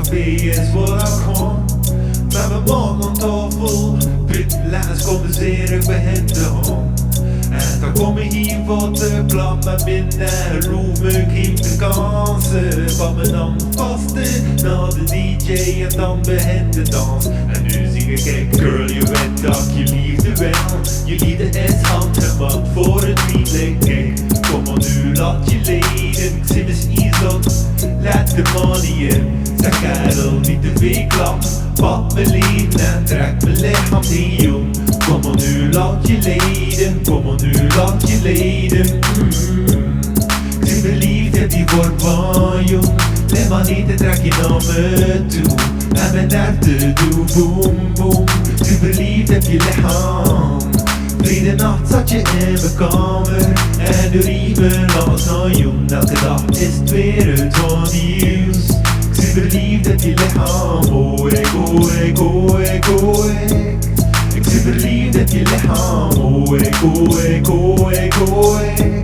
café is waar ik kom. Met mijn man aan tafel, pitlaars converseren bij de hand. En dan kom ik hier voor te klap met binnen, roep me geef de kansen. Van mijn hand vasten naar de DJ en dan begint de dans. En nu zie ik, kijk girl, je weet dat je liefde wel. Je liefde is handgemaakt voor het liefde, kijk. Kom maar nu, laat je leden, ik zit eens iets op. Laat de money in, zeg kerel, niet te veel klap. Pak me leven en trek mijn lichaam heen, jong. Kom maar nu, laat je leden, kom maar nu, laat je leden. Ik zie verliefd, heb die wordt van, jong. Let maar niet, trek je naar me toe. En mijn nerven doe boom, boom. Ik zie verliefd, heb je lichaam. Vrede nacht zat je in mijn kamer. En de riemen las aan jong. Elke dag is het weer het van nieuws. Ik zie verliefd, heb je lichaam. Oh ik, oh ik, oh ik, oh ik. Ik zie verliefd, heb je lichaam. Oh ik, oh ik, oh ik, oh ik.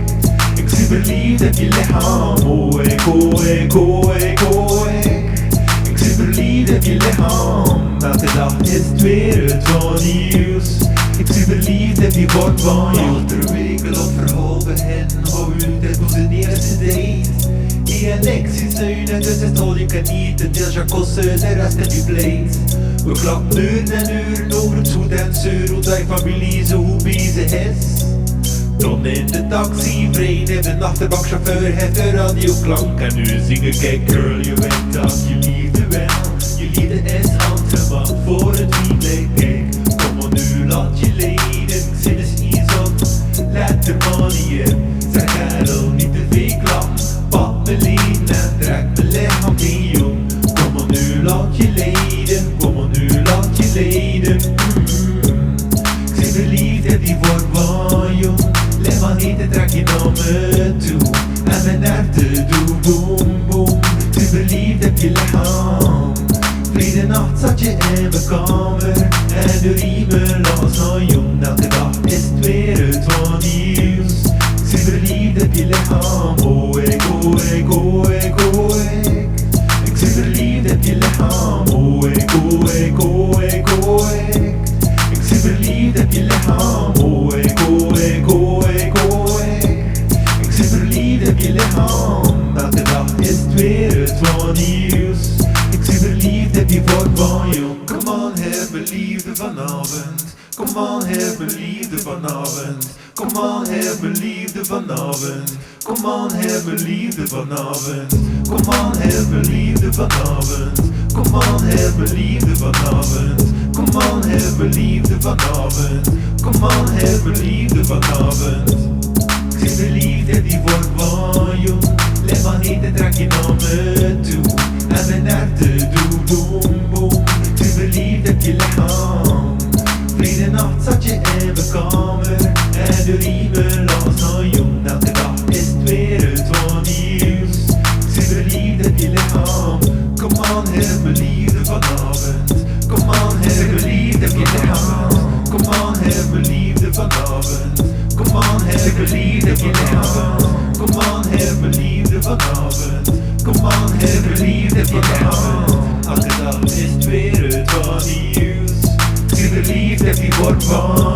Ik zie verliefd, heb je lichaam. Oh ik, oh ik, oh ik, oh ik. Ik zie verliefd, heb je lichaam. Elke dag is het weer het van nieuws. Ik zie verliefd, heb je wordt van je. Achter weken op verhaal begin. Hou u, dit was de eerste date. En ik zie zuinen, dus het al je kan niet. Een deeltje kosten, de rest heb je pleit. We klappen uren en uren over het zoet en zeur. Hoe die familie zo bezig is. Dan in de taxi, vreemd in de achterbankchauffeur heeft de radioklank. En nu zing ik, kijk girl, je weet dat je liefde wel. Je liefde is handgemaakt voor het liefde, kijk. Kom maar nu, laat je leden, ik zit eens iets op. Laat de money in, zeg kerel, niet te veel klap. Pak me leven en trek mijn lichaam heen, jong. Kom maar nu, laat je leden, kom maar nu, laat je leden. Ik zie verliefd, heb die wordt van, jong. Let maar niet, trek je naar me toe. En mijn nerven doe boom, boom. Ik zie verliefd, heb je lichaam. Vrede nacht zat je in mijn kamer. En de riemen las aan jong. Elke dag is het weer het van nieuws. Ik zie verliefd, heb je lichaam. Oh ik, oh ik, oh ik, oh ik. Ik zie verliefd, heb je lichaam. Oh ik, oh ik, oh ik, oh ik. Ik zie verliefd, heb je lichaam. Oh ik, oh ik, oh ik, oh ik. Ik zie verliefd, heb je lichaam. Elke dag is het weer het van nieuws. Ik zie verliefd, heb je wordt van jong. Come on, heb mijn liefde vanavond. Come on, heb mijn liefde vanavond. Come on, heb mijn liefde vanavond. Come on, heb mijn liefde vanavond. Come on, heb mijn liefde vanavond. Come on, heb mijn liefde vanavond. Come on, heb mijn liefde vanavond. Come on, heb mijn liefde vanavond. Ik zie verliefd, heb die wordt van jong. Let maar niet, trek je naar me toe. En mijn nerven doe boom, boom. Ik zie verliefd, heb je lichaam. Vrede nacht zat je in mijn kamer. En de riemen las aan jong. Elke dag is het weer het van nieuws. Ik zie verliefd, heb je lichaam. Come on, heb mijn liefde vanavond. Come on, heb mijn liefde, heb je lichaam. Come on, heb mijn liefde vanavond. Come on, heb mijn liefde, heb je lichaam. Come on, heb mijn liefde vanavond. Come on, heb mijn liefde, heb je lichaam. Elke dag is het weer het van nieuws. Ik zie verliefd, heb je wordt van